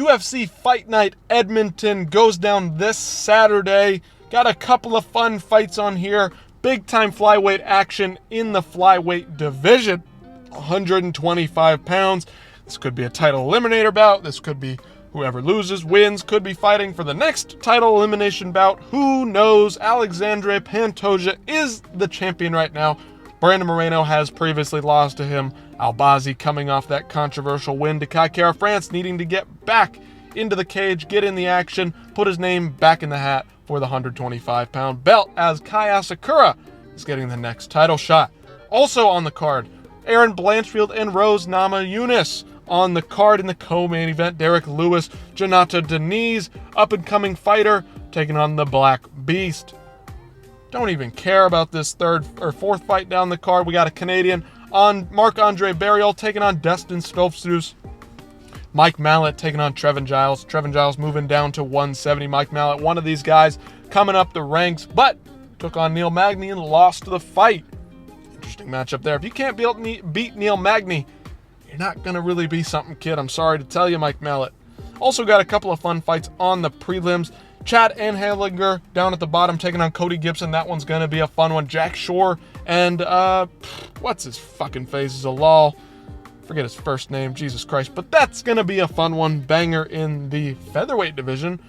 UFC Fight Night Edmonton goes down this Saturday. Got a couple of fun fights on here. Big time flyweight action in the flyweight division. 125 pounds. This could be a title eliminator bout. This could be whoever loses, wins, could be fighting for the next title elimination bout. Who knows? Alexandre Pantoja is the champion right now. Brandon Moreno has previously lost to him. Albazi coming off that controversial win to Kai Kara France, needing to get back into the cage, get in the action, put his name back in the hat for the 125-pound belt, as Kai Asakura is getting the next title shot. Also on the card, Aaron Blanchfield and Rose Namajunas. On the card in the co-main event, Derek Lewis, Jonata Deniz, up-and-coming fighter, taking on the Black Beast. Don't even care about this third or fourth fight down the card. We got a Canadian on Marc-Andre Barriol taking on Destin Stoltzfus. Mike Mallet taking on Trevin Giles. Trevin Giles moving down to 170. Mike Mallet, one of these guys coming up the ranks, but took on Neil Magny and lost the fight. Interesting matchup there. If you can't beat Neil Magny, you're not going to really be something, kid. I'm sorry to tell you, Mike Mallet. Also got a couple of fun fights on the prelims. Chad Anhelinger down at the bottom taking on Cody Gibson. That one's going to be a fun one. Jack Shore and, what's his fucking face? Zalal. Forget his first name. Jesus Christ. But that's going to be a fun one. Banger in the featherweight division.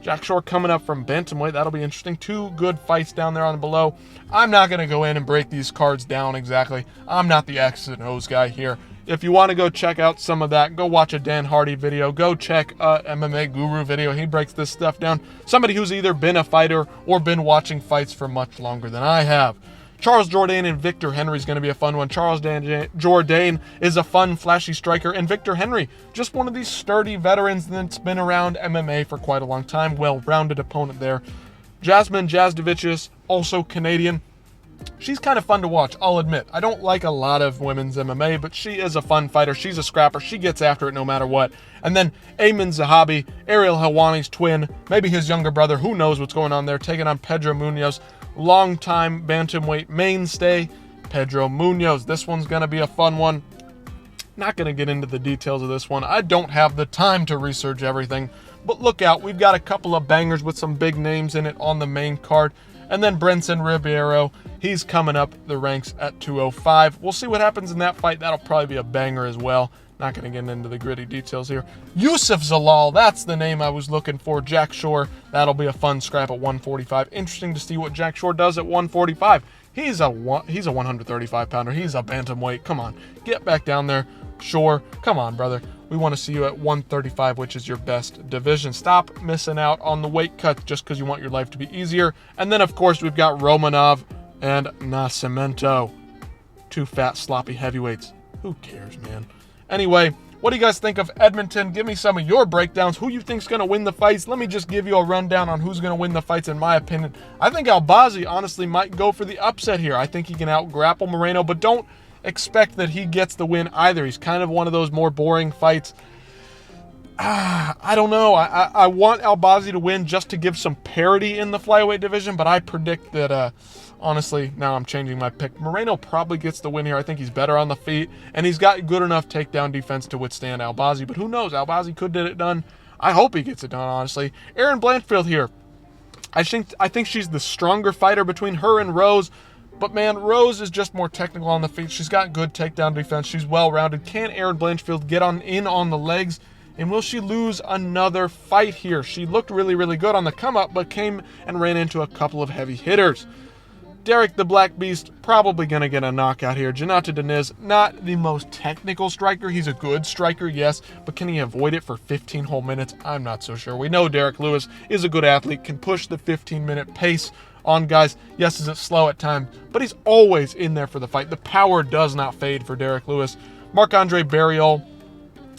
Jack Shore coming up from bantamweight. That'll be interesting. Two good fights down there on the below. I'm not going to go in and break these cards down exactly. I'm not the X's and O's guy here. If you want to go check out some of that, go watch a Dan Hardy video. Go check a MMA Guru video. He breaks this stuff down. Somebody who's either been a fighter or been watching fights for much longer than I have. Charles Jourdain and Victor Henry is going to be a fun one. Charles Jourdain is a fun, flashy striker, and Victor Henry, just one of these sturdy veterans that's been around MMA for quite a long time. Well-rounded opponent there. Jasmine Jazdovicius, also Canadian. She's kind of fun to watch, I'll admit. I don't like a lot of women's MMA, but she is a fun fighter. She's a scrapper. She gets after it no matter what. And then Ayman Zahabi, Ariel Helwani's twin, maybe his younger brother, who knows what's going on there, taking on Pedro Munoz. Long-time bantamweight mainstay, Pedro Munoz. This one's going to be a fun one. Not going to get into the details of this one. I don't have the time to research everything. But look out, we've got a couple of bangers with some big names in it on the main card. And then Brenson Ribeiro, he's coming up the ranks at 205. We'll see what happens in that fight. That'll probably be a banger as well. Not going to get into the gritty details here. Yusuf Zalal, that's the name I was looking for. Jack Shore, that'll be a fun scrap at 145. Interesting to see what Jack Shore does at 145. He's a 135-pounder. He's a bantamweight. Come on, get back down there. Shore, come on, brother. We want to see you at 135, which is your best division. Stop missing out on the weight cut just because you want your life to be easier. And then, of course, we've got Romanov and Nascimento. Two fat, sloppy heavyweights. Who cares, man? Anyway, what do you guys think of Edmonton? Give me some of your breakdowns. Who you think's going to win the fights? Let me just give you a rundown on who's going to win the fights in my opinion. I think Albazi, honestly, might go for the upset here. I think he can out-grapple Moreno, but don't expect that he gets the win either. He's kind of one of those more boring fights. I don't know. I want Albazi to win just to give some parity in the flyweight division, but I predict that, honestly, now I'm changing my pick. Moreno probably gets the win here. I think he's better on the feet, and he's got good enough takedown defense to withstand Albazi, but who knows? Albazi could get it done. I hope he gets it done, honestly. Aaron Blanchfield here. I think she's the stronger fighter between her and Rose. But, man, Rose is just more technical on the feet. She's got good takedown defense. She's well-rounded. Can Aaron Blanchfield get in on the legs? And will she lose another fight here? She looked really, really good on the come-up, but came and ran into a couple of heavy hitters. Derek the Black Beast probably going to get a knockout here. Jonata Deniz, not the most technical striker. He's a good striker, yes, but can he avoid it for 15 whole minutes? I'm not so sure. We know Derek Lewis is a good athlete, can push the 15-minute pace on guys. Yes, is it slow at times, but he's always in there for the fight. The power does not fade for Derek Lewis. Marc-Andre Barriol,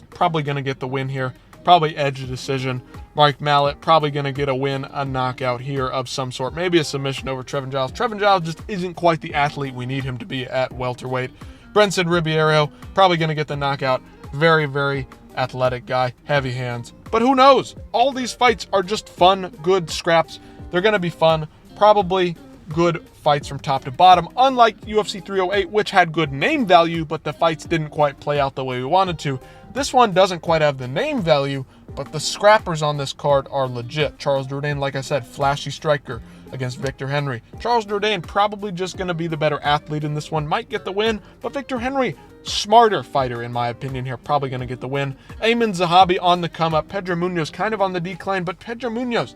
probably going to get the win here. Probably edge decision. Mike Mallet, probably going to get a win, a knockout here of some sort. Maybe a submission over Trevin Giles. Trevin Giles just isn't quite the athlete we need him to be at welterweight. Brenson Ribeiro, probably going to get the knockout. Very, very athletic guy. Heavy hands. But who knows? All these fights are just fun, good scraps. They're going to be fun. Probably good fights from top to bottom, unlike UFC 308, which had good name value, but the fights didn't quite play out the way we wanted to. This one doesn't quite have the name value, but the scrappers on this card are legit. Charles Jourdain, like I said, flashy striker against Victor Henry. Charles Jourdain probably just going to be the better athlete in this one, might get the win, but Victor Henry, smarter fighter in my opinion here, probably going to get the win. Ayman Zahabi on the come up. Pedro Munoz kind of on the decline, but Pedro Munoz,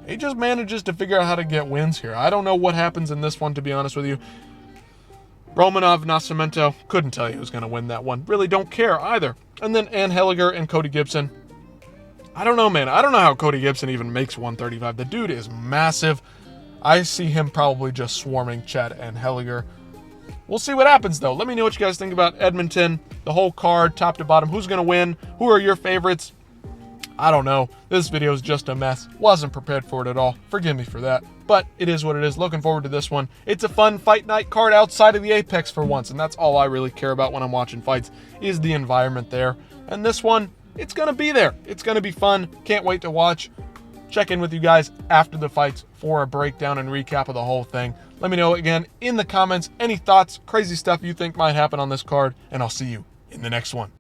he just manages to figure out how to get wins here. I don't know what happens in this one, to be honest with you. Romanov, Nascimento, couldn't tell you who's going to win that one. Really don't care either. And then Ann Helliger and Cody Gibson. I don't know, man. I don't know how Cody Gibson even makes 135. The dude is massive. I see him probably just swarming Chad and Helliger. We'll see what happens, though. Let me know what you guys think about Edmonton, the whole card, top to bottom. Who's going to win? Who are your favorites? I don't know. This video is just a mess. Wasn't prepared for it at all. Forgive me for that. But it is what it is. Looking forward to this one. It's a fun fight night card outside of the Apex for once, and that's all I really care about when I'm watching fights is the environment there. And this one, it's going to be there. It's going to be fun. Can't wait to watch. Check in with you guys after the fights for a breakdown and recap of the whole thing. Let me know again in the comments any thoughts, crazy stuff you think might happen on this card, and I'll see you in the next one.